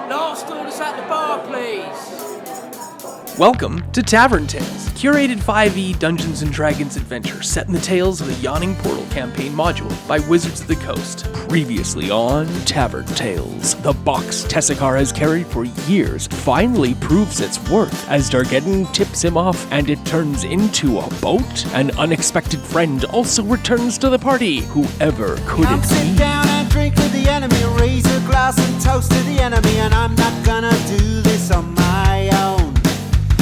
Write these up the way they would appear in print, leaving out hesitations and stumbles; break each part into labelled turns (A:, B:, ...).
A: Last orders at the bar, please.
B: Welcome to Tavern Tales, curated 5e Dungeons & Dragons adventure set in the tales of the Yawning Portal campaign module by Wizards of the Coast. Previously on Tavern Tales, the box Tessicar has carried for years finally proves its worth as Dargeddon tips him off and it turns into a boat. An unexpected friend also returns to the party, whoever could
C: Come
B: it
C: sit
B: be?
C: down and drink with the enemy, raise a glass and toast to the enemy, and I'm not gonna do this on my own.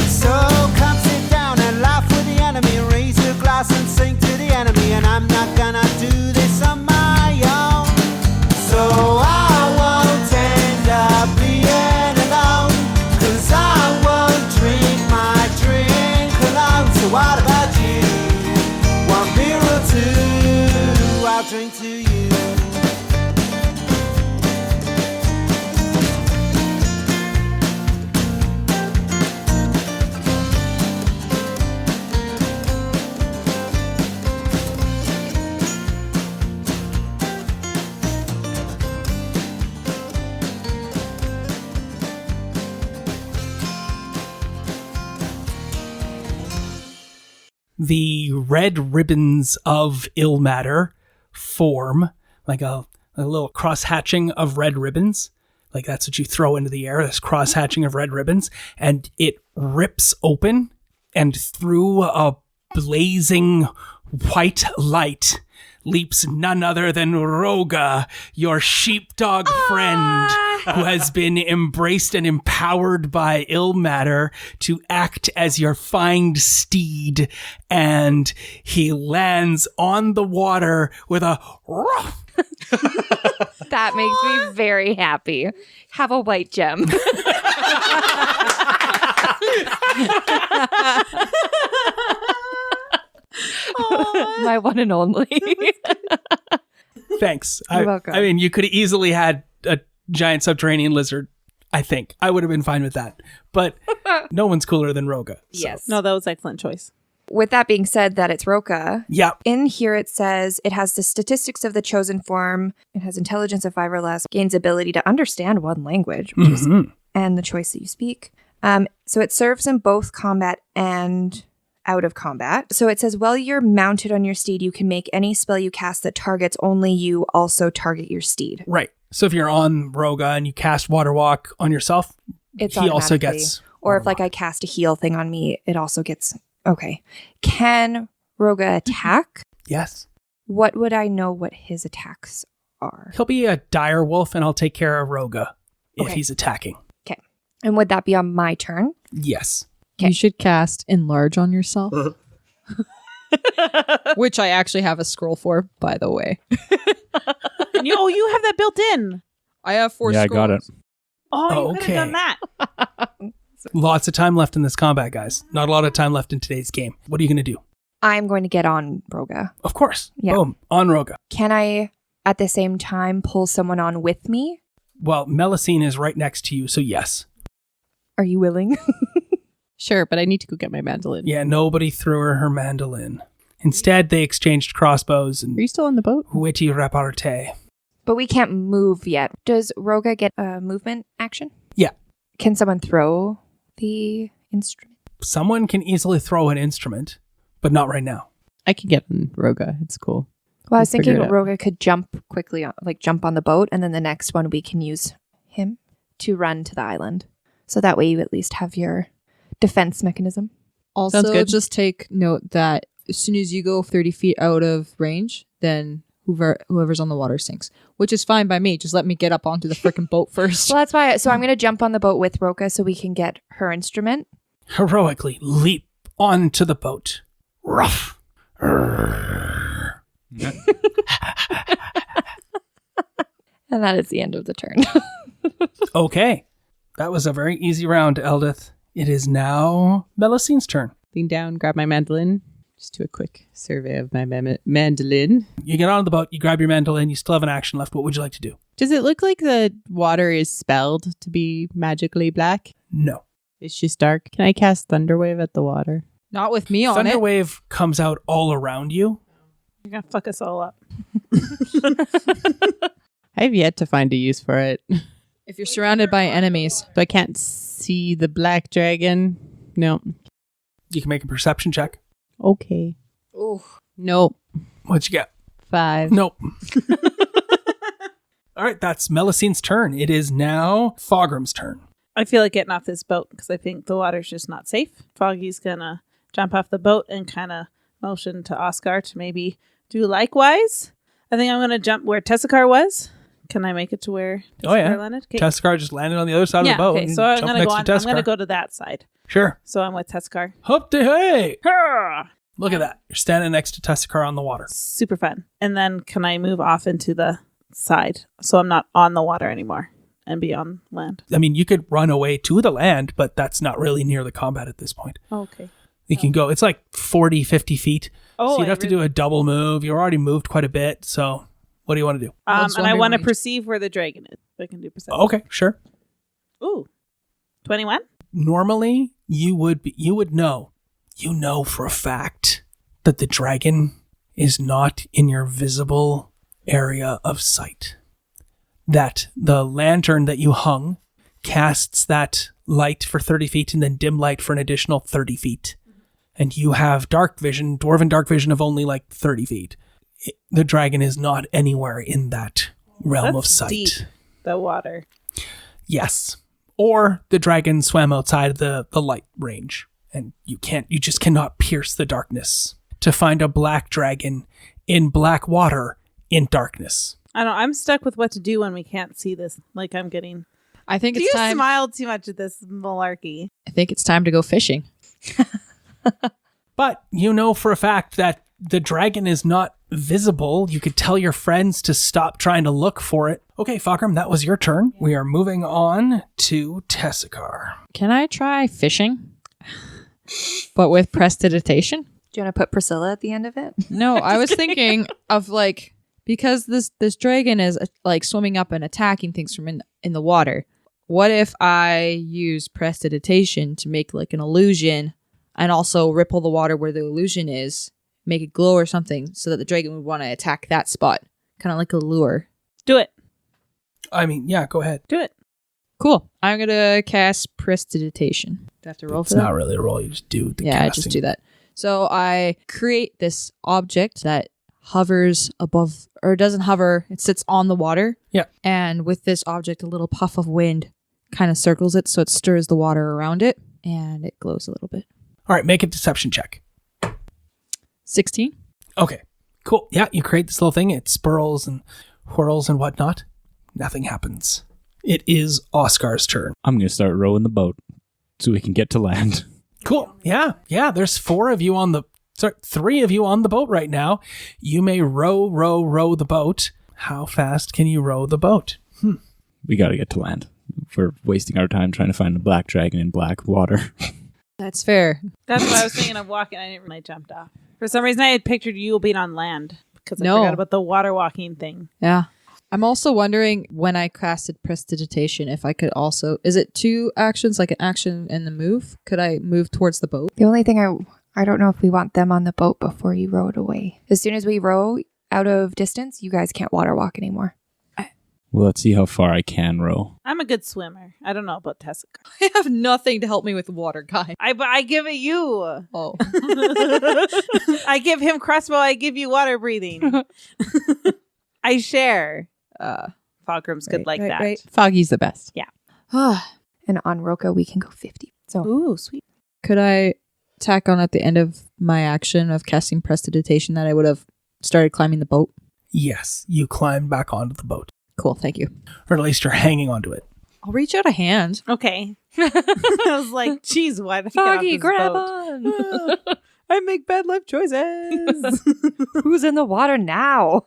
C: So come sit down and laugh with the enemy, raise a glass and sing to the enemy, and I'm not gonna do this on my own. So I won't end up being alone, 'cause I won't drink my drink alone. So what about you? One beer or two, I'll drink to you.
D: The red ribbons of ill matter form like a little cross-hatching of red ribbons. Like that's what you throw into the air, this cross-hatching of red ribbons. And it rips open, and through a blazing white light leaps none other than Roga, your sheepdog friend, who has been embraced and empowered by ill matter to act as your find steed. And he lands on the water with a ruff.
E: That makes me very happy. Have a white gem. My one and only.
D: Thanks.
E: You're welcome.
D: I mean, you could have easily had a giant subterranean lizard, I think. I would have been fine with that. But no one's cooler than Roga. So.
E: Yes.
F: No, that was an excellent choice.
E: With that being said, that it's Roka.
D: Yeah.
E: In here it says it has the statistics of the chosen form. It has intelligence of 5 or less, gains ability to understand one language, which is, and the choice that you speak. So it serves in both combat and out of combat. So it says, while you're mounted on your steed, you can make any spell you cast that targets only you also target your steed.
D: Right. So if you're on Roga and you cast Water Walk on yourself,
E: It's
D: he also
E: automatically-
D: gets...
E: Or
D: Water
E: if like
D: Walk.
E: I cast a heal thing on me, it also gets... Okay. Can Roga attack?
D: Yes.
E: What would I know what his attacks are?
D: He'll be a dire wolf and I'll take care of Roga if
E: Okay.
D: he's attacking.
E: Okay. And would that be on my turn?
D: Yes.
E: Okay.
G: You should cast Enlarge on yourself. Which I actually have a scroll for, by the way.
F: And you have that built in.
G: I have 4
H: Yeah, I
G: scrolls.
H: got it.
F: Oh, you could
D: Okay.
F: have done that.
D: Lots of time left in this combat, guys. Not a lot of time left in today's game. What are you going to do?
E: I'm going to get on Roga.
D: Of course.
E: Yeah.
D: Boom. On Roga.
E: Can I, at the same time, pull someone on with me?
D: Well, Melusine is right next to you, so yes.
E: Are you willing?
G: Sure, but I need to go get my mandolin.
D: Yeah, nobody threw her mandolin. Instead, they exchanged crossbows
G: Are
D: and
G: you still on the boat?
D: witty repartee.
E: But we can't move yet. Does Roga get a movement action?
D: Yeah.
E: Can someone throw the instrument?
D: Someone can easily throw an instrument, but not right now.
G: I can get in Roga. It's cool.
E: Well, I was
G: We'll figure
E: thinking
G: it out.
E: Roga could jump quickly, jump on the boat, and then the next one we can use him to run to the island. So that way you at least have your defense mechanism.
G: Also,
F: Sounds good.
G: just take note that as soon as you go 30 feet out of range, then whoever's on the water sinks, which is fine by me. Just let me get up onto the freaking boat first.
E: Well, that's why. So I'm going to jump on the boat with Roka so we can get her instrument.
D: Heroically leap onto the boat. Ruff.
E: And that is the end of the turn.
D: Okay. That was a very easy round, Eldith. It is now Melusine's turn.
G: Lean down, grab my mandolin. Just do a quick survey of my mandolin.
D: You get on the boat, you grab your mandolin, you still have an action left. What would you like to do?
G: Does it look like the water is spelled to be magically black?
D: No.
G: It's just dark. Can I cast Thunderwave at the water? Not with me on it.
D: Thunderwave comes out all around you.
F: You're going to fuck us all up.
G: I have yet to find a use for it. If you're surrounded by enemies.
F: But I can't see the black dragon. No.
D: You can make a perception check.
F: Okay.
E: Ooh.
F: Nope.
D: What you got?
F: 5.
D: Nope. All right, that's Melicine's turn. It is now Fogram's turn.
F: I feel like getting off this boat because I think the water's just not safe. Foggy's gonna jump off the boat and kind of motion to Oscar to maybe do likewise. I think I'm gonna jump where Tessakar was. Can I make it to where Tessakar landed? Okay.
D: Tessakar just landed on the other side of the boat.
F: Okay, so I'm
D: Jump
F: gonna
D: next
F: go
D: to
F: on. I'm
D: Tessakar.
F: gonna go to that side.
D: Sure.
F: So I'm with Tessakar.
D: Hup de hey!
F: Hurrah!
D: Look at that. You're standing next to Tessakar on the water.
F: Super fun. And then can I move off into the side so I'm not on the water anymore and be on land?
D: I mean, you could run away to the land, but that's not really near the combat at this point.
F: Okay.
D: You can go, it's like 40, 50 feet.
F: Oh,
D: so you'd have to do a double move. You already moved quite a bit. So what do you want to do?
F: and I want to
G: range.
F: perceive where the dragon is. I can do perception.
D: Okay, sure.
F: Ooh. 21?
D: Normally, you would know. You know for a fact that the dragon is not in your visible area of sight. That the lantern that you hung casts that light for 30 feet and then dim light for an additional 30 feet. And you have dark vision, dwarven dark vision of only like 30 feet. The dragon is not anywhere in that realm of
F: That's
D: sight.
F: deep, the water.
D: Yes. Or the dragon swam outside the light range. And you just cannot pierce the darkness to find a black dragon in black water in darkness.
F: I don't know. I'm stuck with what to do when we can't see this. Like I'm getting...
G: I think
F: You
G: it's time.
F: smiled too much at this malarkey.
G: I think it's time to go fishing.
D: But you know for a fact that the dragon is not visible. You could tell your friends to stop trying to look for it. Okay, Fogram, that was your turn. We are moving on to Tessakar.
G: Can I try fishing? But with prestidigitation?
E: Do you want to put Priscilla at the end of it?
G: No, I was thinking of like, because this dragon is like swimming up and attacking things from in the water. What if I use prestidigitation to make like an illusion and also ripple the water where the illusion is, make it glow or something so that the dragon would want to attack that spot? Kind of like a lure.
F: Do it.
D: I mean, yeah, go ahead.
F: Do it.
G: Cool. I'm going to cast prestidigitation. Do I have to roll
D: It's
G: for that?
D: not really a roll. You just do the
G: Yeah,
D: casting.
G: I just do that. So I create this object that hovers above, or doesn't hover, it sits on the water.
D: Yeah.
G: And with this object, a little puff of wind kind of circles it, so it stirs the water around it, and it glows a little bit.
D: All right, make a deception check.
G: 16?
D: Okay, cool. Yeah, you create this little thing. It spirals and whirls and whatnot. Nothing happens. It is Oscar's turn.
H: I'm going to start rowing the boat so we can get to land.
D: Cool. Yeah. There's 3 of you on the boat right now. You may row the boat. How fast can you row the boat?
H: We got to get to land. We're wasting our time trying to find a black dragon in black water.
G: That's fair.
F: That's what I was thinking of walking. I didn't really jumped off. For some reason, I had pictured you being on land because I
G: No.
F: forgot about the water walking thing.
G: Yeah. I'm also wondering when I casted prestidigitation if I could also, is it 2 actions, like an action and the move? Could I move towards the boat?
E: The only thing I don't know if we want them on the boat before you row it away. As soon as we row out of distance, you guys can't water walk anymore.
H: Well, let's see how far I can row.
F: I'm a good swimmer. I don't know about Tessica.
G: I have nothing to help me with water, guy.
F: I give it you.
G: Oh.
F: I give him crossbow. I give you water breathing. I share. Fogram's good like that.
G: Right. Foggy's the best.
F: Yeah.
E: And on Roka, we can go 50. So
F: Ooh, sweet.
G: Could I tack on at the end of my action of casting prestidigitation that I would have started climbing the boat?
D: Yes, you climb back onto the boat.
G: Cool, thank you.
D: Or at least you're hanging onto it.
G: I'll reach out a hand.
F: Okay. I was like, geez, why did I get off
G: Foggy,
F: this
G: grab
F: boat?
G: on.
F: I make bad life choices.
E: who's in the water now?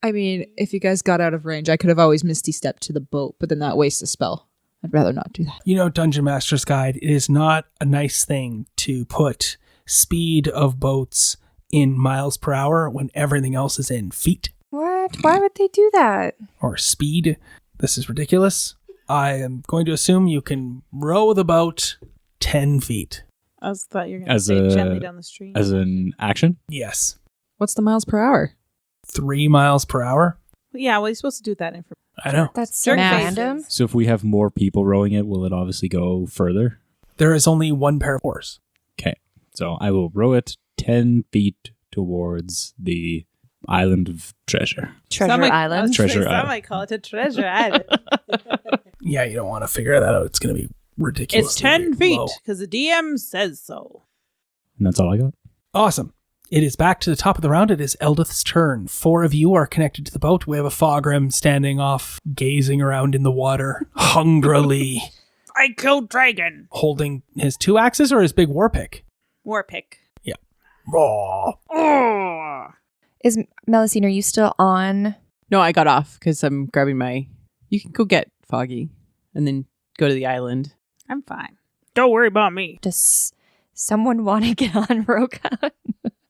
G: I mean, if you guys got out of range, I could have always Misty stepped to the boat, but then that wastes a spell. I'd rather not do that.
D: You know, Dungeon Master's Guide, it is not a nice thing to put speed of boats in miles per hour when everything else is in feet
E: What? Why would they do that?
D: or speed. This is ridiculous. I am going to assume you can row the boat 10 feet.
F: I thought you were going to
H: As
F: say
H: a-
F: gently down the stream.
H: As an action?
D: Yes.
G: What's the miles per hour?
D: 3 miles per hour.
F: Yeah, well, you're supposed to do that information.
D: I know.
E: That's so
F: Jerk
E: random.
F: faces.
H: So if we have more people rowing it, will it obviously go further?
D: There is only one pair of oars.
H: Okay. So I will row it 10 feet towards the island of treasure.
E: Treasure
F: Some might- I
E: Island.
F: was gonna say,
H: Treasure
F: some
H: Island.
F: might call it a treasure island.
D: Yeah, you don't want to figure that out. It's going to be ridiculous.
F: It's 10 feet because the DM says so.
H: And that's all I got.
D: Awesome. It is back to the top of the round. It is Eldith's turn. 4 of you are connected to the boat. We have a Fogrim standing off, gazing around in the water, hungrily,
F: I killed dragon.
D: holding his 2 axes or his big war pick.
F: War pick.
D: Raw.
F: Oh.
E: Is Melusine, are you still on?
I: No, I got off because I'm grabbing my... You can go get Foggy and then go to the island.
F: I'm fine. Don't worry about me.
E: Does someone want to get on Roka?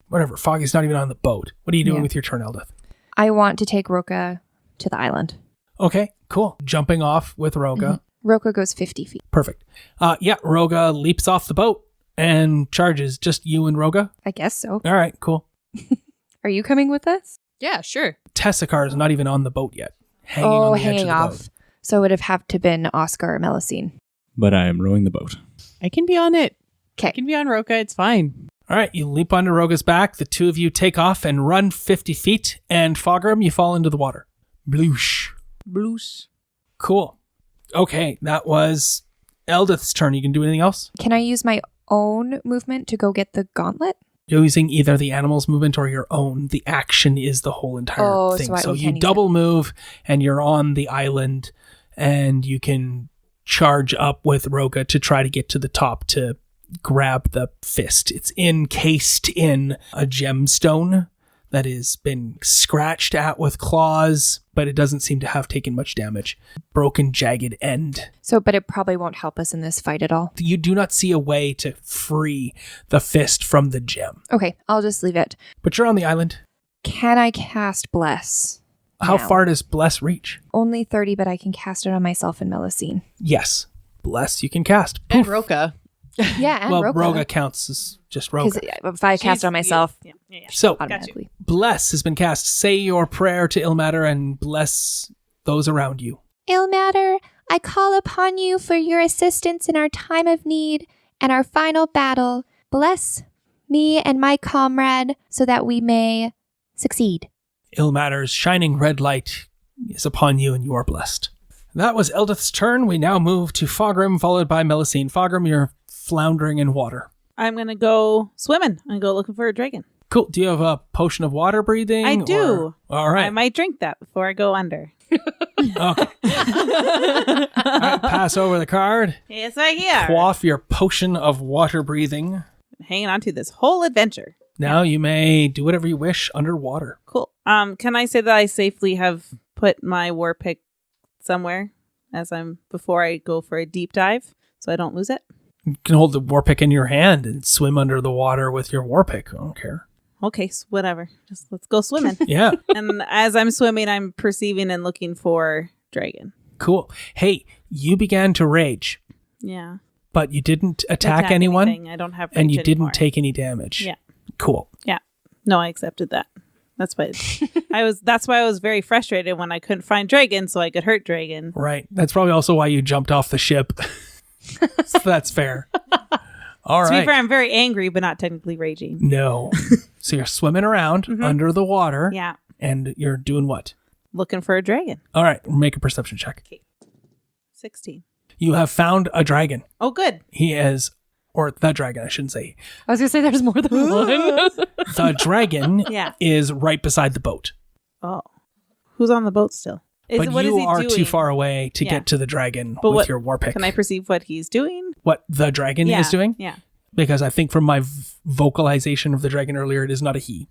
D: Whatever. Foggy's not even on the boat. What are you doing
E: Yeah.
D: with your turn, Eldith?
E: I want to take Roka to the island.
D: Okay, cool. Jumping off with Roga.
E: Roka goes 50 feet.
D: Perfect. Yeah, Roga leaps off the boat and charges. Just you and Roga?
E: I guess so.
D: All right, cool.
E: Are you coming with us?
G: Yeah, sure.
D: Tessakar is not even on the boat yet. Hanging on the edge of
E: hanging
D: the
E: off.
D: boat.
E: So it would have to been Oscar or Melusine.
H: But I am rowing the boat.
I: I can be on it. I
E: Okay.
I: can be on Roka. It's fine.
D: All right, you leap onto Roga's back. The 2 of you take off and run 50 feet. And Fogrim, you fall into the water. Bloosh.
I: Bloose.
D: Cool. Okay, that was Eldith's turn. You can do anything else?
E: Can I use my own movement to go get the gauntlet?
D: Using either the animal's movement or your own. The action is the whole entire thing.
E: So we
D: you
E: can't use
D: double move and you're on the island and you can charge up with Roga to try to get to the top to grab the fist. It's encased in a gemstone that has been scratched at with claws, but it doesn't seem to have taken much damage. Broken, jagged end.
E: So, but it probably won't help us in this fight at all.
D: You do not see a way to free the fist from the gem.
E: Okay, I'll just leave it.
D: But you're on the island.
E: Can I cast Bless?
D: How
E: now?
D: far does Bless reach?
E: Only 30, but I can cast it on myself and Melusine.
D: Yes. Bless you can cast.
I: And Roka.
E: Yeah, and
D: Well,
E: Roka.
D: Roga counts as just
E: Because
D: Roga.
E: if I cast it on myself,
F: Yeah.
D: So,
E: automatically.
D: Bless has been cast. Say your prayer to Ilmater and bless those around you.
E: Ilmater, I call upon you for your assistance in our time of need and our final battle. Bless me and my comrade so that we may succeed.
D: Ilmater's shining red light is upon you and you are blessed. That was Eldith's turn. We now move to Fogrim, followed by Melusine. Fogrim, you're floundering in water.
F: I'm going to go swimming and go looking for a dragon.
D: Cool. Do you have a potion of water breathing?
F: I do.
D: All right.
F: I might drink that before I go under.
D: Okay. All right, pass over the card.
F: Yes, I hear.
D: Quaff your potion of water breathing.
F: Hanging on to this whole adventure.
D: Now you may do whatever you wish underwater.
F: Cool. Can I say that I safely have put my war pick somewhere before I go for a deep dive so I don't lose it?
D: You can hold the war pick in your hand and swim under the water with your war pick. I don't care.
F: Okay, whatever. Just let's go swimming.
D: Yeah,
F: And as I'm swimming, I'm perceiving and looking for dragon.
D: cool. Hey, you began to rage,
F: Yeah.
D: but you didn't attack anyone,
F: anything. I don't have
D: and
F: rage
D: you didn't
F: anymore.
D: take any damage.
F: Yeah.
D: Cool.
F: Yeah. No, I accepted that. That's why that's why I was very frustrated when I couldn't find dragon so I could hurt dragon.
D: Right. That's probably also why you jumped off the ship. So that's fair. All
F: To be
D: right.
F: fair, I'm very angry but not technically raging.
D: No. So you're swimming around under the water.
F: Yeah.
D: And you're doing what?
F: Looking for a dragon.
D: All right. Make a perception check.
F: 16.
D: You have found a dragon.
F: Oh, good.
D: He is, or the dragon, I shouldn't say.
E: I was going to say there's more than one.
D: The dragon
F: Yeah.
D: is right beside the boat.
F: Oh. Who's on the boat still?
D: But
F: What is
D: you
F: he
D: are
F: doing?
D: too far away to
F: Yeah.
D: get to the dragon
F: But
D: with
F: what-
D: your war pick.
F: Can I perceive what he's doing?
D: What the dragon is doing?
F: Yeah.
D: Because I think from my vocalization of the dragon earlier, it is not a he.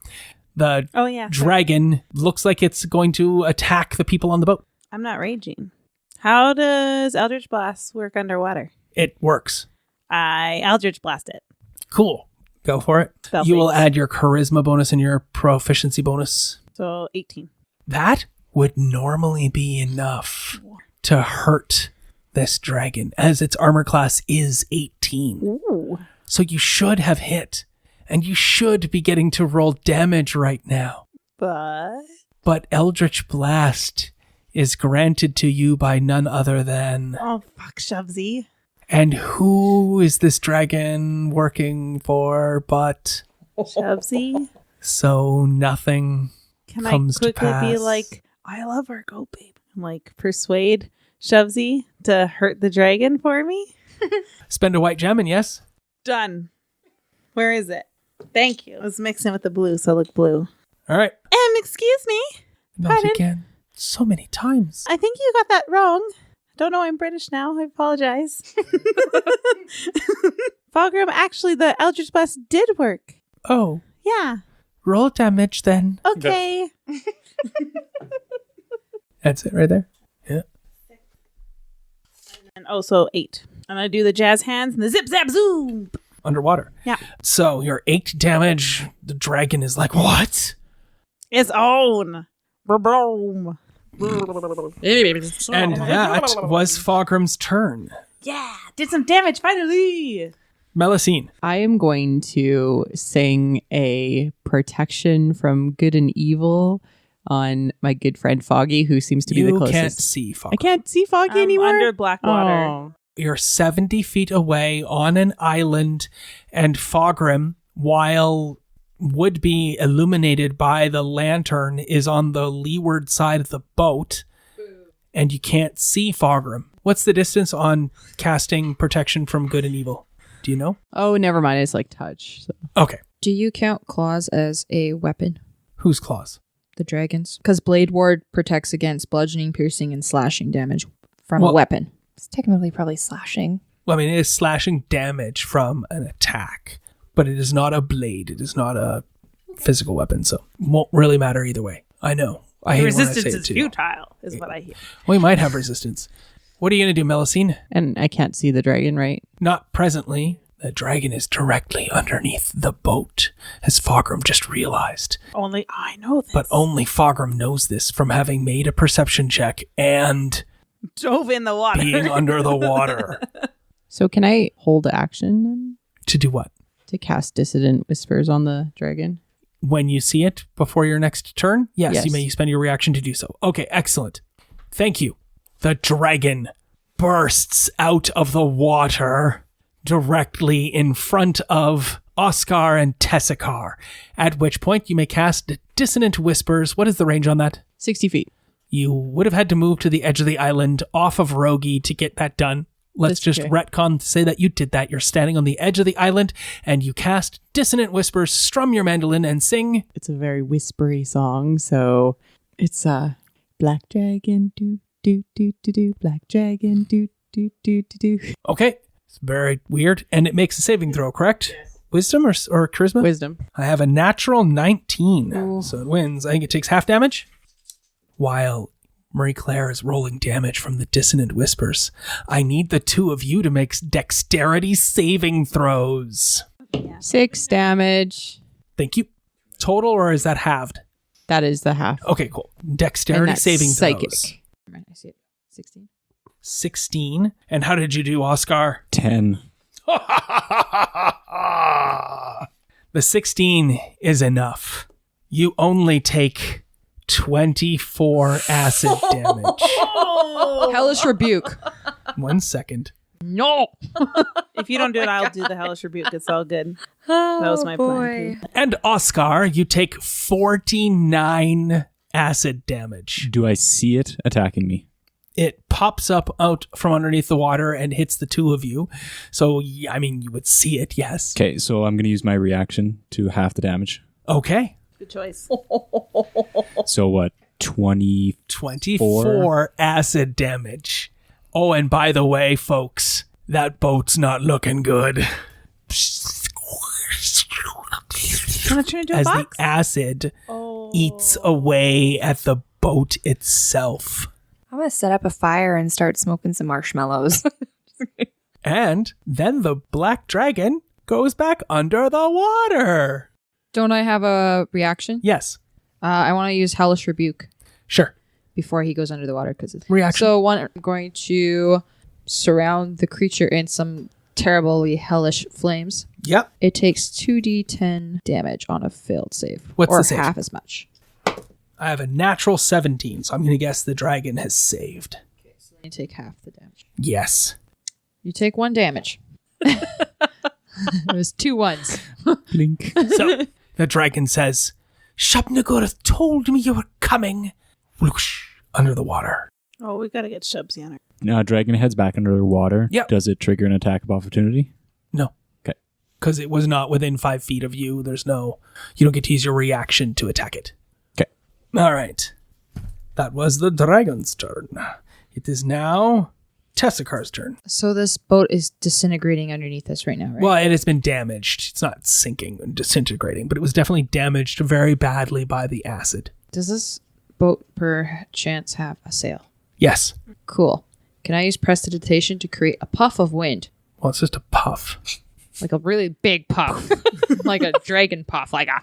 D: The
F: Oh, yeah.
D: dragon looks like it's going to attack the people on the boat.
F: I'm not raging. How does Eldritch Blast work underwater?
D: It works.
F: I Eldritch Blast it.
D: Cool. Go for it.
F: Spell
D: You will
F: saves.
D: add your charisma bonus and your proficiency bonus.
F: So 18.
D: That would normally be enough to hurt this dragon, as its armor class is 18.
F: Ooh.
D: So you should have hit, and you should be getting to roll damage right now.
F: But
D: But Eldritch Blast is granted to you by none other than...
F: Oh, fuck, Shovesy.
D: And who is this dragon working for but...
F: Shovesy?
D: So nothing
F: Can
D: comes
F: I quickly
D: to pass.
F: be like, I love our goat babe? And like persuade Shovesy to hurt the dragon for me?
D: Spend a white gem and yes?
F: Done. Where is it? Thank you. I was mixing with the blue, so look blue.
D: All right.
F: Excuse me.
D: Not
F: Pardon?
D: again. So many times.
F: I think you got that wrong. Don't know I'm British now. I apologize. Fogram, actually, the Eldritch Blast did work.
D: Oh,
F: Yeah.
D: roll damage then.
F: Okay.
D: That's it right there. Yeah.
F: And also 8. And I do the jazz hands and the zip zap zoom.
D: Underwater.
F: Yeah.
D: So your 8 damage, the dragon is like, what?
F: Its own. Boom.
D: And that was Fogram's turn.
F: Yeah. Did some damage finally.
D: Melusine.
I: I am going to sing a protection from good and evil on my good friend Foggy, who seems to be the
D: You
I: closest.
D: can't see Fogram.
I: I can't see Foggy anymore.
F: Under black water.
I: Oh.
D: You're 70 feet away on an island, and Fogram, while would be illuminated by the lantern, is on the leeward side of the boat, and you can't see Fogram. What's the distance on casting protection from good and evil? Do you know?
I: Oh, never mind. It's like touch. So.
D: Okay.
G: Do you count claws as a weapon?
D: Whose claws?
G: The dragons? Because Blade Ward protects against bludgeoning, piercing, and slashing damage from
D: Well-
G: a weapon.
E: It's technically probably slashing.
D: Well, I mean, it is slashing damage from an attack, but it is not a blade. It is not a physical weapon, so it won't really matter either way. I know. I hate when I
F: Resistance
D: say it
F: is
D: too.
F: futile, is what I hear.
D: We might have resistance. What are you going to do, Melusine?
I: And I can't see the dragon, right?
D: Not presently. The dragon is directly underneath the boat, as Fogram just realized.
F: Only I know this.
D: But only Fogram knows this from having made a perception check and
F: dove in the water.
D: being under the water.
I: So can I hold action
D: To do what?
I: to cast Dissident Whispers on the dragon?
D: When you see it before your next turn? Yes,
I: Yes.
D: you may spend your reaction to do so. Okay, excellent. Thank you. The dragon bursts out of the water directly in front of Oscar and Tessakar, at which point you may cast Dissonant Whispers. What is the range on that?
I: 60 feet.
D: You would have had to move to the edge of the island off of Rogi to get that done. Let's
I: That's
D: just
I: okay.
D: retcon to say that you did that. You're standing on the edge of the island and you cast Dissonant Whispers, strum your mandolin, and sing.
I: It's a very whispery song, so it's Black Dragon, do, do, do, do, do, Black Dragon, do, do, do, do, do.
D: Okay. It's very weird. And it makes a saving throw, correct? Wisdom or charisma?
I: Wisdom.
D: I have a natural 19. So it wins. I think it takes half damage. While Marie Claire is rolling damage from the Dissonant Whispers, I need the two of you to make dexterity saving throws.
I: 6 damage.
D: Thank you. Total, or is that halved?
I: That is the half.
D: Okay, cool.
I: And
D: Dexterity
I: that's
D: saving
I: psychic.
D: throws.
G: I see it. 16.
D: 16. And how did you do, Oscar?
H: 10.
D: The 16 is enough. You only take 24 acid damage.
G: Hellish Rebuke.
D: 1 second.
G: No.
F: If you don't do it, I'll do the hellish rebuke. It's all good. That was my plan. Too.
D: And Oscar, you take 49 acid damage.
H: Do I see it attacking me?
D: It pops up out from underneath the water and hits the two of you. So, yeah, I mean, you would see it, yes.
H: Okay, so I'm going to use my reaction to half the damage.
D: Okay.
F: Good choice.
H: So what? 20.
D: 24 acid damage. Oh, and by the way, folks, that boat's not looking good.
F: Gonna turn into a
D: As the
F: box?
D: acid eats away at the boat itself.
E: I'm going to set up a fire and start smoking some marshmallows.
D: And then the black dragon goes back under the water.
G: Don't I have a reaction?
D: Yes.
G: I want to use Hellish Rebuke
D: Sure.
G: before he goes under the water because it's
D: Reaction.
G: So I'm going to surround the creature in some terribly hellish flames.
D: Yep.
G: It takes 2d10 damage on a failed save.
D: What's
G: or
D: the save?
G: half as much.
D: I have a natural 17, so I'm going to guess the dragon has saved.
G: You take half the damage.
D: Yes.
G: You take 1 damage. It was 2 ones.
H: Blink.
D: So the dragon says, Shubnagur told me you were coming. Whoosh, under the water.
F: Oh, we gotta get Shubsy on her.
H: Now, dragon heads back under the water.
D: Yep.
H: Does it trigger an attack of opportunity?
D: No.
H: Okay.
D: Because it was not within 5 feet of you. You don't get to use your reaction to attack it.
H: Okay.
D: All right. That was the dragon's turn. It is now Tessakar's turn.
G: So this boat is disintegrating underneath us right now, right?
D: Well, it has been damaged. It's not sinking and disintegrating, but it was definitely damaged very badly by the acid.
G: Does this boat perchance have a sail?
D: Yes.
G: Cool. Can I use prestidigitation to create a puff of wind?
D: Well, it's just a puff.
G: Like a really big puff. Like a dragon puff. Like a...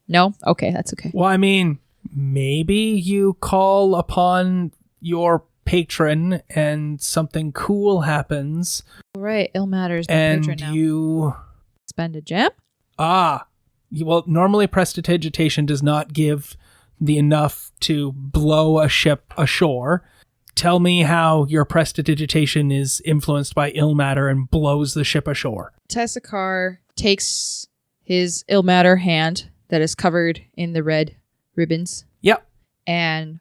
G: No? Okay, that's okay.
D: Well, I mean, maybe you call upon your patron and something cool happens
G: All right, ill matters.
D: and
G: now.
D: you...
G: Spend a gem?
D: Well, normally prestidigitation does not give the enough to blow a ship ashore. Tell me how your prestidigitation is influenced by ill matter and blows the ship ashore.
G: Tessakar takes his ill matter hand that is covered in the red ribbons
D: Yep.
G: and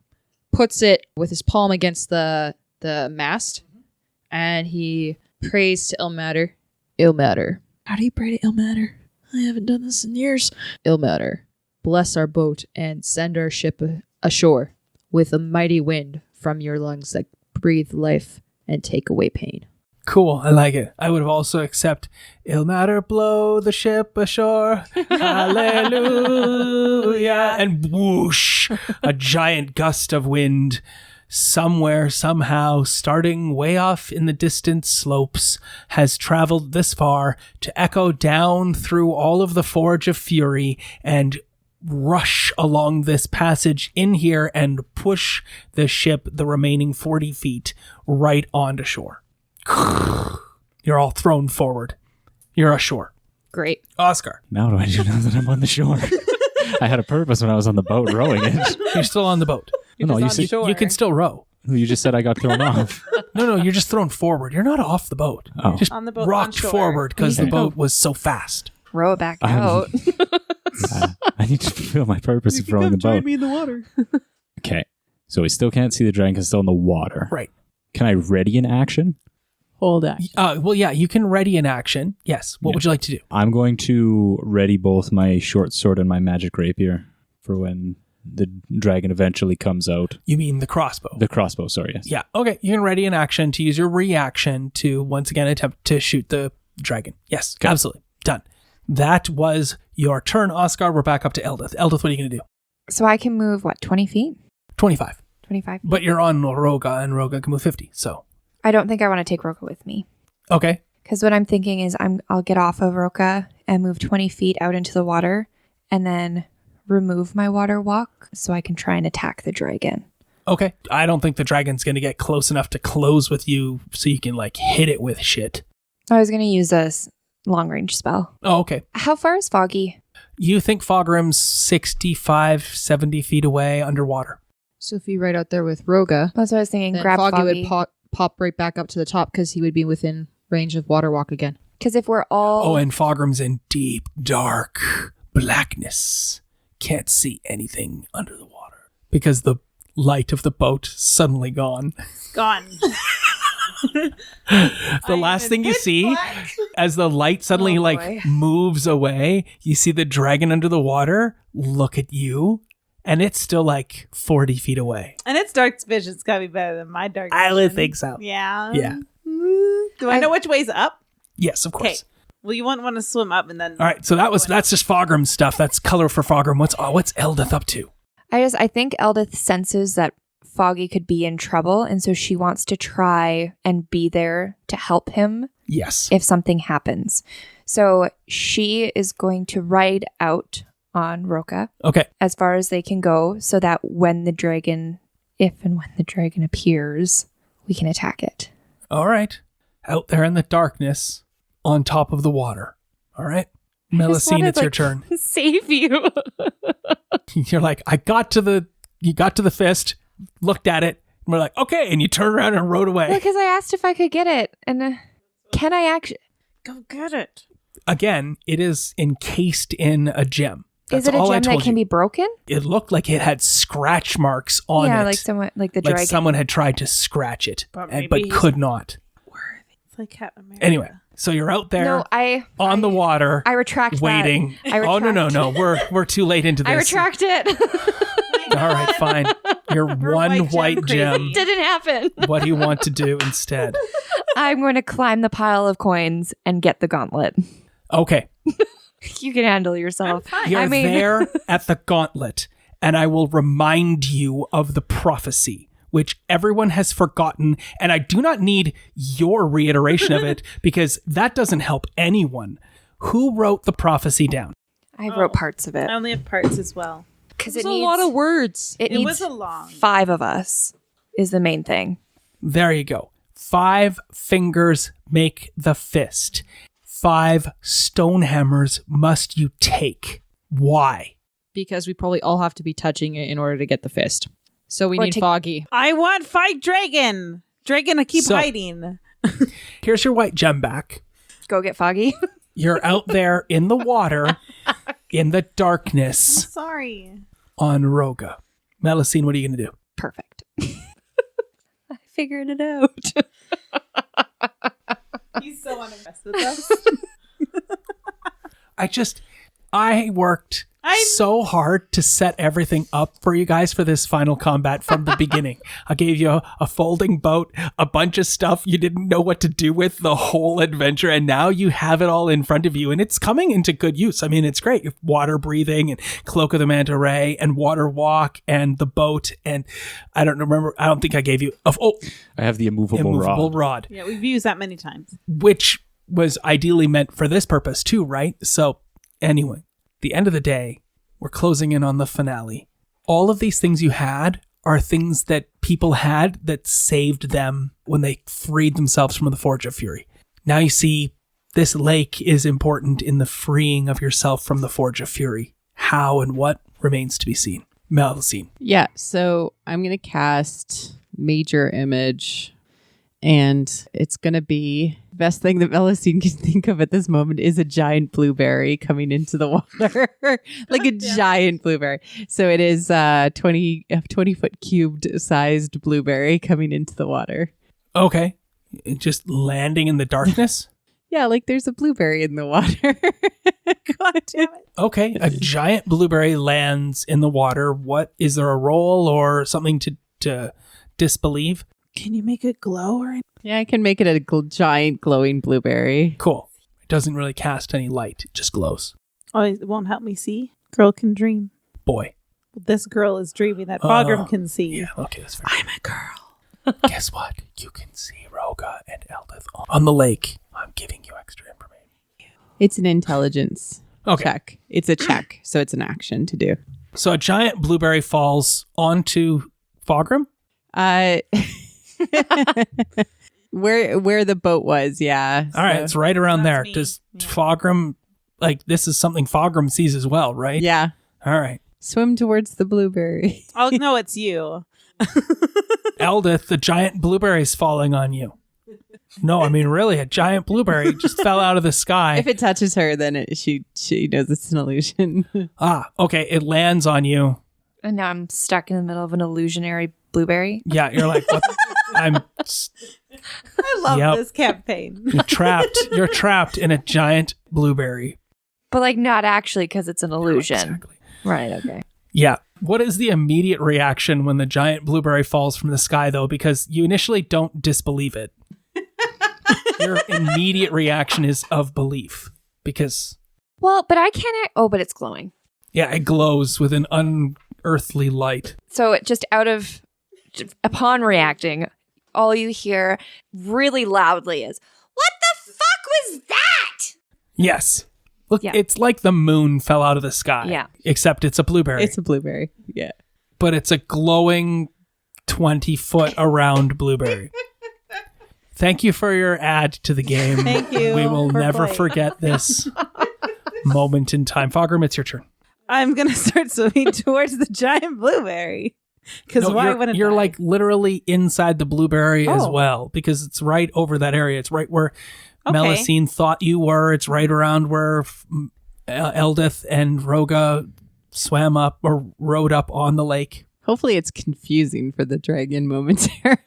G: puts it with his palm against the mast, and he prays to Ilmater. Ilmater. How do you pray to Ilmater? I haven't done this in years. Ilmater, bless our boat and send our ship ashore with a mighty wind from your lungs that breathe life and take away pain.
D: Cool. I like it. I would have also accept Ilmater blow the ship ashore. Hallelujah. And whoosh, a giant gust of wind somewhere, somehow, starting way off in the distant slopes, has traveled this far to echo down through all of the Forge of Fury and rush along this passage in here and push the ship the remaining 40 feet right onto shore. You're all thrown forward. You're ashore.
G: Great.
D: Oscar,
H: Now do I do now that I'm on the shore? I had a purpose when I was on the boat rowing it.
D: you're still on the boat.
H: No, you said
D: You can still row.
H: you just said I got thrown off.
D: No, you're just thrown forward. You're not off the boat.
H: Oh.
D: You just
F: On the boat,
D: rocked
F: on shore.
D: forward because the
H: Okay.
D: boat was so fast.
E: Row it back out.
H: I need to fulfill my purpose of rowing the boat.
I: in the water.
H: Okay, so we still can't see the dragon 'cause it's still in the water.
D: Right.
H: Can I ready an action?
I: Hold action.
D: Well, yeah, you can ready an action. Yes. What would you like to do?
H: I'm going to ready both my short sword and my magic rapier for when the dragon eventually comes out.
D: You mean the crossbow?
H: The crossbow, sorry, yes.
D: Yeah. Okay. You can ready an action to use your reaction to once again attempt to shoot the dragon. Yes.
H: Okay.
D: Absolutely. Done. That was your turn, Oscar. We're back up to Eldith. Eldith, what are you going to do?
E: So I can move, 20 feet?
D: 25.
E: 25 feet?
D: But you're on Roga, and Roga can move 50. So,
E: I don't think I want to take Roka with me.
D: okay.
E: Because what I'm thinking is I'll get off of Roka and move 20 feet out into the water and then remove my water walk so I can try and attack the dragon.
D: Okay. I don't think the dragon's going to get close enough to close with you so you can, hit it with shit.
E: I was going to use a long range spell.
D: Oh, okay.
E: How far is Foggy?
D: You think Fogrim's 65, 70 feet away underwater.
G: So if you right out there with Roga,
E: That's what I was thinking.
G: then
E: Grab
G: Foggy
E: Foggy.
G: would pop right back up to the top because he would be within range of water walk again.
E: Because if we're all...
D: Oh, and Fogrim's in deep, dark blackness. Can't see anything under the water because the light of the boat suddenly gone.
F: Gone.
D: The last thing you see as the light suddenly
E: boy.
D: moves away, you see the dragon under the water look at you, and it's still 40 feet away.
F: And its dark vision's gotta be better than my dark vision.
D: I would think so.
F: Yeah.
D: Yeah.
F: Do I know which way's up?
D: Yes, of course.
F: Okay. Well, you wouldn't want to swim up and then...
D: All right, so that's just Fogrim stuff. That's color for Fogrim. What's Eldith up to?
E: I think Eldith senses that Foggy could be in trouble, and so she wants to try and be there to help him
D: Yes.
E: if something happens. So she is going to ride out on Roka
D: Okay.
E: as far as they can go so that when the dragon appears, we can attack it.
D: All right. Out there in the darkness, on top of the water. All right. Melusine,
E: wanted,
D: it's your
E: like,
D: turn.
E: Save you.
D: You're like, you got to the fist, looked at it, and we're like, okay, and you turn around and rode away.
E: Because I asked if I could get it, and can I actually?
F: Go get it.
D: Again, it is encased in a gem.
E: Is it a gem that can be broken?
D: It looked like it had scratch marks on it.
E: Yeah, like someone, like the dragon.
D: Like someone had tried to scratch it,
F: But
D: but
F: maybe
D: could not.
F: It's like Captain America.
D: Anyway, so you're out there on the water.
E: I retract
D: waiting.
E: that.
D: Oh no, we're too late into this.
E: I retract it.
D: All right, fine. Your one white gem.
E: Didn't happen.
D: What do you want to do instead?
E: I'm going to climb the pile of coins and get the gauntlet.
D: Okay.
E: You can handle yourself.
D: You're there at the gauntlet, and I will remind you of the prophecy, which everyone has forgotten, and I do not need your reiteration of it, because that doesn't help anyone. Who wrote the prophecy down?
E: I wrote parts of it.
F: I only have parts as well.
E: Because
G: It's a lot of words.
E: It
F: It
E: needs
F: was a long.
E: 5 of us is the main thing.
D: There you go. 5 fingers make the fist. 5 Stonehammers must you take. Why?
G: Because we probably all have to be touching it in order to get the fist. So we
E: Or
G: need
E: take-
G: Foggy.
F: I want fight dragon. Dragon, I keep
D: So-
F: hiding.
D: Here's your white gem back.
E: Go get Foggy.
D: You're out there in the water, in the darkness,
F: Sorry.
D: on Roga. Melusine, what are you going to do?
E: Perfect. I figured it out.
F: You so want to mess with us.
D: I worked so hard to set everything up for you guys for this final combat from the beginning. I gave you a folding boat, a bunch of stuff you didn't know what to do with the whole adventure, and now you have it all in front of you, and it's coming into good use. I mean, it's great. You have water breathing and Cloak of the Manta Ray and water walk and the boat, and I don't think I gave you
H: I have the immovable rod.
F: Yeah, we've used that many times.
D: which was ideally meant for this purpose too, right? So anyway, the end of the day, we're closing in on the finale. All of these things you had are things that people had that saved them when they freed themselves from the Forge of Fury. Now you see this lake is important in the freeing of yourself from the Forge of Fury. How and what remains to be seen. Melusine.
I: Yeah, so I'm going to cast Major Image, and it's going to be the best thing that Melusine can think of at this moment is a giant blueberry coming into the water. Like a giant blueberry. So it is a 20-foot cubed sized blueberry coming into the water.
D: Okay. Just landing in the darkness?
I: Yeah, like there's a blueberry in the water.
F: God damn it.
D: Okay. A giant blueberry lands in the water. What is there a roll or something to disbelieve?
F: Can you make it glow or anything?
I: Yeah, I can make it a giant glowing blueberry.
D: Cool. It doesn't really cast any light. It just glows.
F: Oh, it won't help me see? Girl can dream.
D: Boy.
F: This girl is dreaming that Fogram can see.
D: Yeah, okay, that's fair.
F: I'm a girl.
D: Guess what? You can see Roga and Eldith on the lake. I'm giving you extra information.
I: It's an intelligence
D: Okay.
I: check. It's a check, so it's an action to do.
D: So a giant blueberry falls onto Fogram?
I: Where the boat was, yeah.
D: All right,
I: So-
D: it's right around there.
F: me.
D: Does Fogram, this is something Fogram sees as well, right?
I: Yeah.
D: All right.
I: Swim towards the blueberry.
F: Oh, no, it's you.
D: Eldith, the giant blueberry's falling on you. No, I mean, really, a giant blueberry just fell out of the sky.
I: If it touches her, then she knows it's an illusion.
D: Okay, it lands on you.
E: And now I'm stuck in the middle of an illusionary blueberry.
D: Yeah, you're like, what?
F: I love
D: Yep.
F: this campaign.
D: You're trapped in a giant blueberry.
E: But not actually because it's an illusion.
D: Exactly.
E: Right, okay.
D: Yeah. What is the immediate reaction when the giant blueberry falls from the sky, though? Because you initially don't disbelieve it. Your immediate reaction is of belief. Because,
E: Well, but I can't... but it's glowing.
D: yeah, it glows with an unearthly light.
E: So it just upon reacting, all you hear really loudly is, "What the fuck was that?"
D: Yes. Look,
E: Yeah.
D: it's like the moon fell out of the sky.
E: Yeah.
D: Except it's a blueberry.
I: It's a blueberry. Yeah.
D: But it's a glowing 20-foot around blueberry. Thank you for your add to the game.
F: Thank you
D: We will
F: for
D: never
F: playing.
D: forget this. moment in time. Fogrim, it's your turn.
F: I'm going to start swimming towards the giant blueberry. Because
D: No,
F: why
D: you're,
F: wouldn't
D: you're
F: I?
D: like literally inside the blueberry as
F: Oh.
D: well, because it's right over that area. It's right where
F: Okay.
D: Melusine thought you were. It's right around where Eldith and Roga swam up or rode up on the lake.
I: Hopefully it's confusing for the dragon momentarily.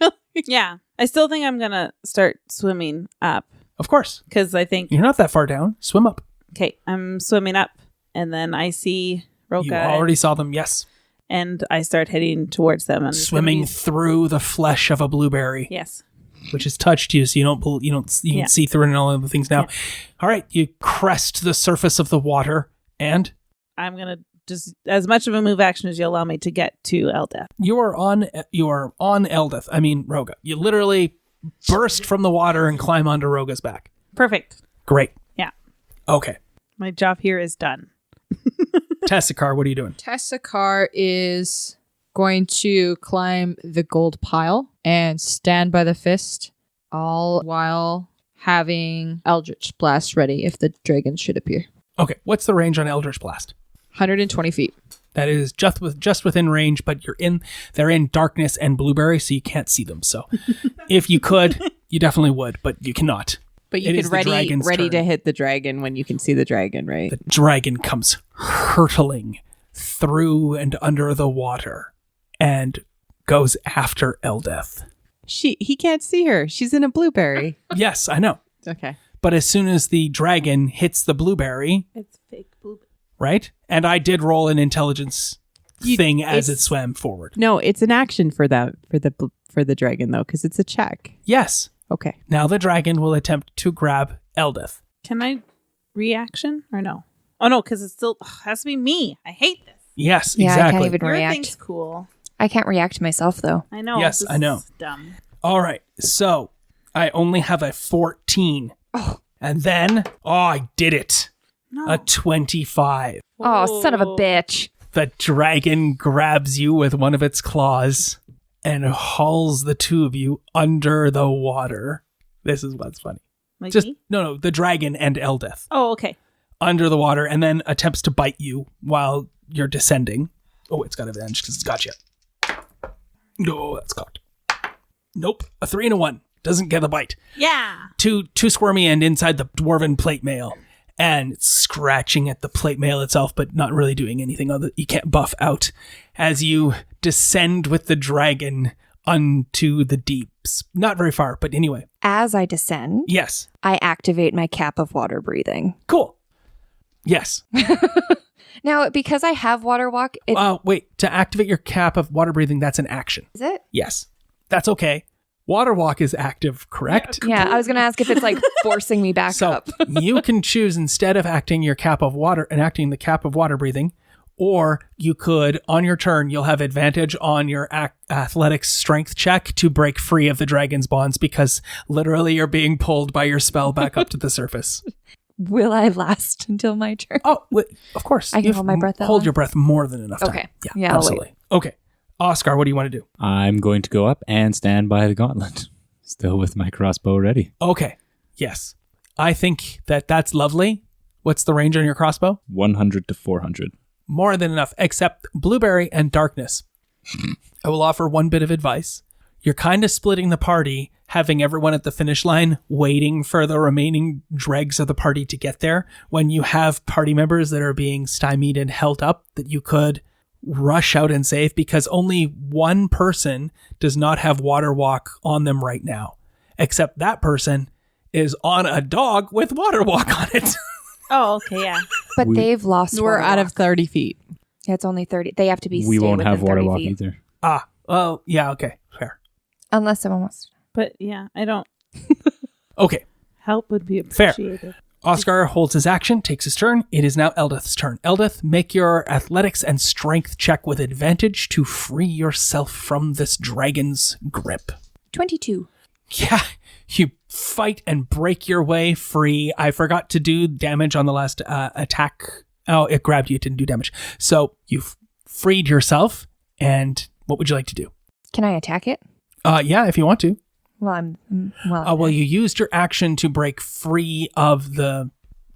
F: Yeah. I still think I'm going to start swimming up.
D: Of course.
F: Because I think,
D: You're not that far down. Swim up.
F: okay, I'm swimming up. And then I see Roka.
D: You already saw them, yes.
F: And I start heading towards them. And it's gonna
D: Swimming
F: be-
D: through the flesh of a blueberry,
F: Yes.
D: which has touched you, so you can
F: Yeah.
D: see through it and all of the things now. All right, you crest the surface of the water, and
F: I'm going to just, as much of a move action as you allow me to get to Eldeth.
D: you are on Eldith. I mean Roga. You literally burst from the water and climb onto Roga's back.
F: Perfect.
D: Great.
F: Yeah.
D: Okay.
F: My job here is done.
D: Tessakar, what are you doing?
G: Tessakar is going to climb the gold pile and stand by the fist, all while having Eldritch Blast ready if the dragon should appear.
D: Okay, what's the range on Eldritch Blast?
G: 120 feet.
D: That is just within range, but they're in darkness and blueberry, so you can't see them. So if you could, you definitely would, but you cannot.
I: But you
D: It
I: can
D: is the dragon's
I: ready
D: turn.
I: to hit the dragon when you can see the dragon, right?
D: The dragon comes hurtling through and under the water and goes after Eldeth.
I: He can't see her. She's in a blueberry.
D: Yes, I know.
I: Okay.
D: But as soon as the dragon hits the blueberry,
F: It's fake blueberry.
D: right? And I did roll an intelligence thing as it
I: it's-
D: swam forward.
I: No, it's an action for the dragon though, because it's a check.
D: Yes.
I: Okay.
D: Now the dragon will attempt to grab Eldeth.
F: Can I reaction or no? Oh, no, because it still has to be me. I hate this.
D: Yes,
E: Yeah,
D: exactly.
E: I can't even
F: Your
E: react.
F: thing's cool.
E: I can't react myself, though.
F: I know.
D: Yes,
F: this
D: I know.
F: is dumb.
D: All right. So I only have a 14. And then, I did it.
F: No.
D: A 25.
E: Oh, son of a bitch.
D: The dragon grabs you with one of its claws and hauls the two of you under the water. This is what's funny.
F: Like
D: Just
F: me?
D: no, the dragon and Eldeth
F: Oh, okay.
D: under the water, and then attempts to bite you while you're descending. Oh, it's got advantage because it's got you. No, that's cocked. Nope, a 3 and a 1 doesn't get a bite.
F: Yeah.
D: Two squirmy and inside the dwarven plate mail, and it's scratching at the plate mail itself, but not really doing anything other. You can't buff out as you descend with the dragon unto the deeps. Not very far, but anyway.
E: As I descend,
D: Yes.
E: I activate my cap of water breathing.
D: Cool. Yes.
E: Now, because I have water walk,
D: Wait, to activate your cap of water breathing, that's an action.
E: is it?
D: Yes. That's okay. Water walk is active, correct?
E: Yeah, I was going to ask if it's like forcing me back
D: So
E: up.
D: you can choose instead of acting your cap of water, enacting the cap of water breathing, or you could, on your turn, you'll have advantage on your athletics strength check to break free of the dragon's bonds because literally you're being pulled by your spell back up to the surface.
E: Will I last until my turn?
D: Oh, of course.
E: I can
D: You've
E: hold my breath that
D: Hold
E: long?
D: your breath more than enough time.
E: Okay.
D: Yeah,
E: Yeah, I'll
D: absolutely. Okay. Oscar, what do you want to do?
H: I'm going to go up and stand by the gauntlet, still with my crossbow ready.
D: Okay. Yes. I think that's lovely. What's the range on your crossbow?
H: 100 to 400.
D: More than enough, except blueberry and darkness. I will offer one bit of advice. You're kind of splitting the party, having everyone at the finish line waiting for the remaining dregs of the party to get there, when you have party members that are being stymied and held up that you could rush out and save, because only one person does not have water walk on them right now, except that person is on a dog with water walk on it.
F: Oh, okay, yeah.
E: But they've lost
I: We're
E: water
I: out of
E: walk.
I: 30 feet.
E: Yeah, it's only 30. They have to be
H: We
E: stay
H: won't
E: within
H: have water
E: 30
H: walk
E: feet.
H: either.
D: Oh, yeah, okay, fair.
E: Unless someone wants to.
F: But yeah, I don't.
D: Okay,
F: Help would be
D: Fair.
F: appreciated.
D: Oscar holds his action, takes his turn. It is now Eldith's turn. Eldith, make your athletics and strength check with advantage to free yourself from this dragon's grip.
E: 22.
D: Yeah, you fight and break your way free. I forgot to do damage on the last attack. Oh, it grabbed you. It didn't do damage. So you've freed yourself. And what would you like to do?
E: Can I attack it?
D: Yeah, if you want to.
E: Well,
D: Well, you used your action to break free of the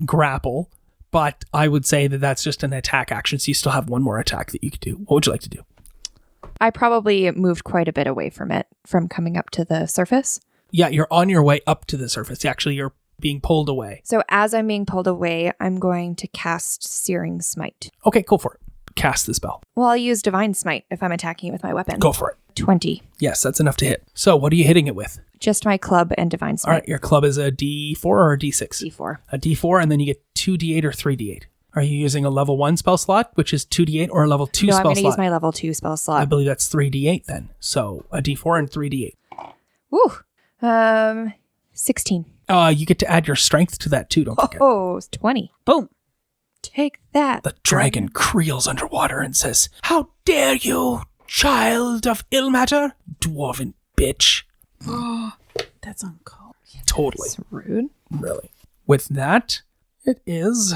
D: grapple, but I would say that that's just an attack action, so you still have one more attack that you could do. What would you like to do?
E: I probably moved quite a bit away from it, from coming up to the surface.
D: Yeah, you're on your way up to the surface. Actually, you're being pulled away.
E: So as I'm being pulled away, I'm going to cast Searing Smite.
D: Okay, go for it. Cast the spell.
E: Well, I'll use Divine Smite if I'm attacking it with my weapon.
D: Go for it.
E: 20.
D: Yes, that's enough to hit. So what are you hitting it with?
E: Just my club and Divine Smite.
D: All right, your club is a D4 or a D6?
E: D4.
D: A D4, and then you get 2D8 or 3D8. Are you using a level 1 spell slot, which is 2D8, or a level 2
E: No,
D: spell
E: I'm going to
D: slot?
E: use my level 2 spell
D: I
E: slot.
D: believe that's 3D8 then. So a D4 and 3D8.
E: Woo. 16.
D: You get to add your strength to that too, don't forget.
E: Oh, it's 20.
F: Boom.
E: Take that.
D: The dragon creels underwater and says, "How dare you, child of ill matter, dwarven bitch."
F: That's uncalled.
D: Totally.
E: That's rude.
D: Really. With that, it is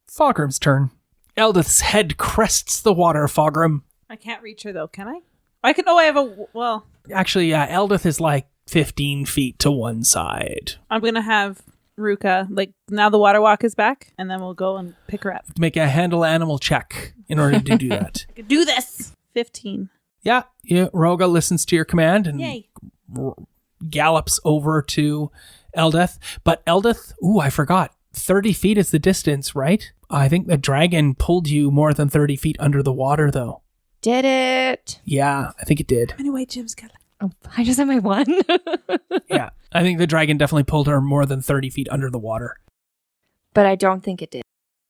D: Fogrim's turn. Eldith's head crests the water, Fogrim.
F: I can't reach her though, can I? I can. Oh, I have a. Well,
D: Actually, Eldith is like 15 feet to one side.
F: I'm gonna have Ruka. Like now, the water walk is back, and then we'll go and pick her up.
D: Make a handle animal check in order to do that.
F: I can do this. 15.
D: Yeah, Roga listens to your command and
F: Yay.
D: gallops over to Eldith. But Eldith, I forgot. 30 feet is the distance, right? I think the dragon pulled you more than 30 feet under the water, though.
E: Did it?
D: Yeah, I think it did.
F: Anyway, Jim's got.
E: Oh, I just had my one.
D: Yeah, I think the dragon definitely pulled her more than 30 feet under the water.
E: But I don't think it did.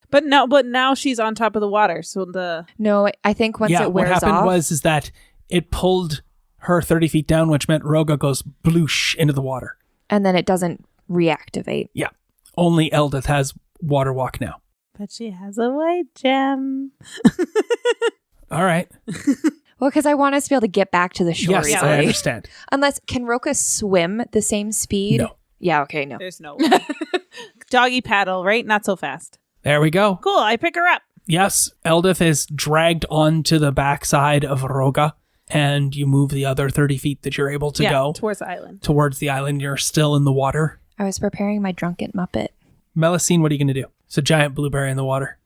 F: But now she's on top of the water, so the.
E: No, I think once it
D: what
E: wears
D: happened
E: off.
D: was that it pulled her 30 feet down, which meant Roga goes bloosh into the water.
E: And then it doesn't reactivate.
D: Yeah, only Eldith has water walk now.
F: But she has a white gem.
D: All right.
E: Well, because I want us to be able to get back to the shore
D: Yes,
E: easily.
D: I understand.
E: Unless, can Roka swim the same speed?
D: No.
E: Yeah, okay, no.
F: There's no way. Doggy paddle, right? Not so fast.
D: There we go.
F: Cool. I pick her up.
D: Yes, Eldith is dragged onto the backside of Roga, and you move the other 30 feet that you're able to go
F: towards the island.
D: towards the island. You're still in the water.
E: I was preparing my drunken Muppet.
D: Melusine, what are you going to do? It's a giant blueberry in the water.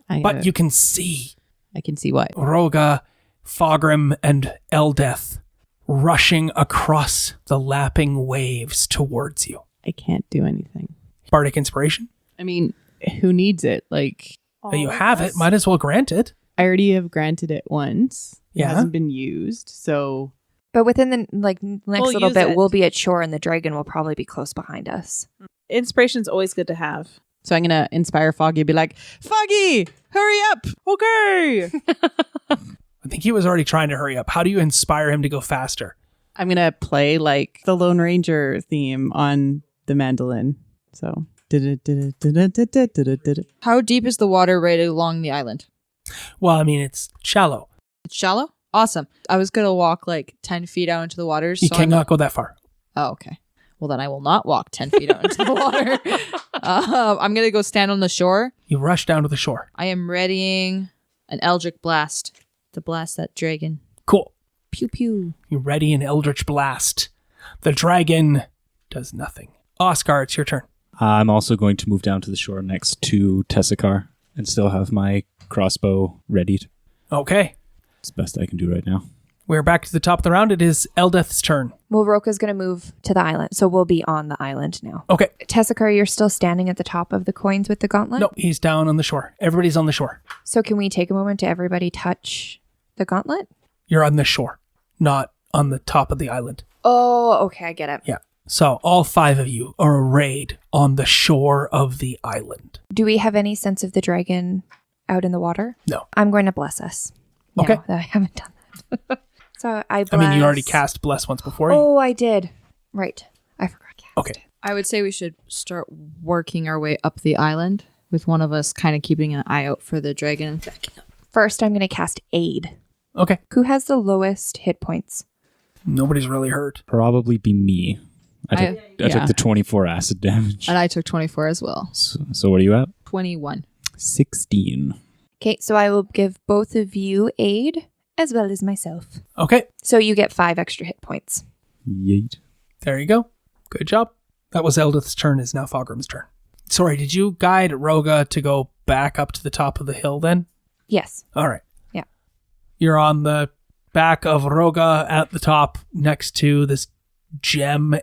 D: But you can see
I: I can see what.
D: Roga, Fogrim, and Eldith rushing across the lapping waves towards you.
I: I can't do anything.
D: Bardic Inspiration?
I: I mean, who needs it? Like,
D: You have it. Might as well grant it.
I: I already have granted it once.
D: Yeah.
I: It hasn't been used, so
E: But within the next
F: We'll
E: little
F: use
E: bit,
F: it.
E: we'll be at shore and the dragon will probably be close behind us.
F: Inspiration's always good to have.
I: I'm gonna inspire Foggy, be like, Foggy, hurry up! Okay.
D: I think he was already trying to hurry up. How do you inspire him to go faster?
I: I'm gonna play like the Lone Ranger theme on the mandolin. So.
G: How deep is the water right along the island?
D: Well, I mean, it's shallow.
G: It's shallow? Awesome. I was going to walk like 10 feet out into the water.
D: You
G: so
D: cannot go that far.
G: Oh, okay. Well, then I will not walk 10 feet out into the water. I'm going to go stand on the shore.
D: You rush down to the shore.
G: I am readying an Eldritch Blast to blast that dragon.
D: Cool.
G: Pew pew.
D: You ready an Eldritch Blast. The dragon does nothing. Oscar, it's your turn.
H: I'm also going to move down to the shore next to Tessakar and still have my crossbow readied.
D: Okay.
H: It's the best I can do right now.
D: We're back to the top of the round. It is Eldith's turn.
E: Well, Roka's going to move to the island, so we'll be on the island now.
D: Okay.
E: Tessakar, you're still standing at the top of the coins with the gauntlet?
D: No, he's down on the shore. Everybody's on the shore.
E: So can we take a moment to everybody touch the gauntlet?
D: You're on the shore, not on the top of the island.
E: Oh, okay, I get it.
D: Yeah. So all 5 of you are arrayed on the shore of the island.
E: Do we have any sense of the dragon out in the water?
D: No.
E: I'm going to bless us.
D: Okay.
E: No, I haven't done that. So I bless.
D: I mean, you already cast Bless once before.
E: Oh, I did. Right. I forgot. Cast.
D: Okay.
G: I would say we should start working our way up the island with one of us kind of keeping an eye out for the dragon and backing up.
E: First, I'm going to cast Aid.
D: Okay.
E: Who has the lowest hit points?
D: Nobody's really hurt.
H: Probably be me. I
G: yeah.
H: took the 24 acid damage.
G: And I took 24 as well.
H: So what are you at?
G: 21.
H: 16.
E: Okay, so I will give both of you aid as well as myself.
D: Okay.
E: So you get 5 extra hit points.
H: Yeet.
D: There you go. Good job. That was Eldith's turn. Is now Fogrim's turn. Sorry, did you guide Roga to go back up to the top of the hill then?
E: Yes.
D: All right.
E: Yeah.
D: You're on the back of Roga at the top next to this gem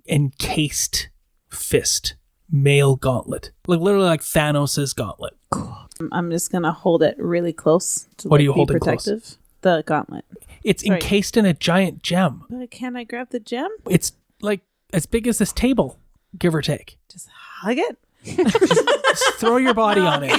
D: encased fist. Mail gauntlet. literally like Thanos' gauntlet.
F: I'm just going to hold it really close to
D: What are you
F: be
D: holding
F: protective.
D: close?
F: The gauntlet.
D: It's
F: Sorry.
D: encased in a giant gem.
F: But can I grab the gem?
D: It's like as big as this table, give or take.
F: Just hug it?
D: Just throw your body on it.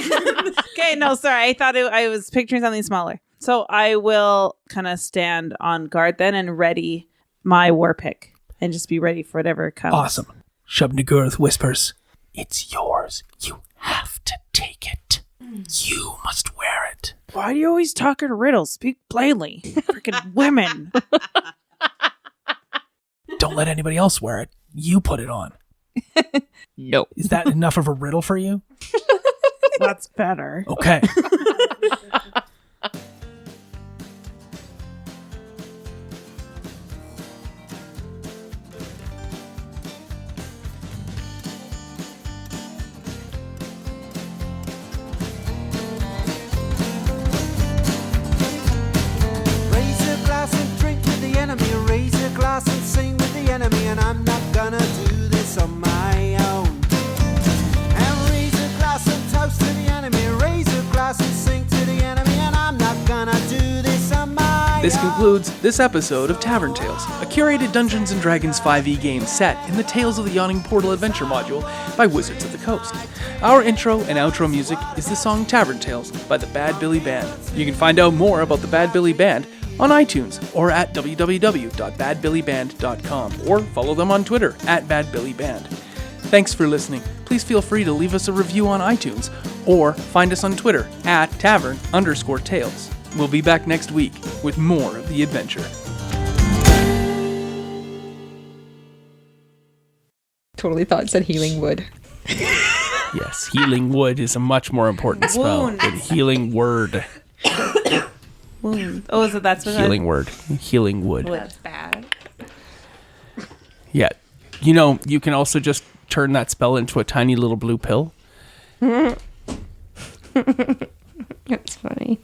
F: Okay, no, sorry. I thought I was picturing something smaller. So I will kind of stand on guard then and ready my war pick and just be ready for whatever comes.
D: Awesome. Shub-Nagurth whispers, "It's yours. You have to take it. You must wear it."
F: Why do you always talk in riddles? Speak plainly. Freaking women.
D: Don't let anybody else wear it. You put it on.
G: No.
D: Is that enough of a riddle for you?
F: That's better.
D: Okay.
C: Raise a glass and drink with the enemy. Raise a glass and sing with the enemy. And I'm not gonna do this on my own. And raise a glass and toast to the enemy. Raise a glass and sing to the enemy. And I'm not gonna do this on my
B: This
C: own.
B: concludes this episode of Tavern Tales, a curated Dungeons & Dragons 5e game set in the Tales of the Yawning Portal adventure module by Wizards of the Coast. Our intro and outro music is the song Tavern Tales by the Bad Billy Band. You can find out more about the Bad Billy Band on iTunes or at www.badbillyband.com or follow them on Twitter at badbillyband. Thanks for listening. Please feel free to leave us a review on iTunes or find us on Twitter at tavern_tales. We'll be back next week with more of the adventure.
G: Totally thought it said healing wood.
B: Yes, healing wood is a much more important spell than healing word.
F: Wound. Oh, so that's what
B: Healing word. Healing wood.
E: That's bad.
B: Yeah. You know, you can also just turn that spell into a tiny little blue pill.
E: That's funny.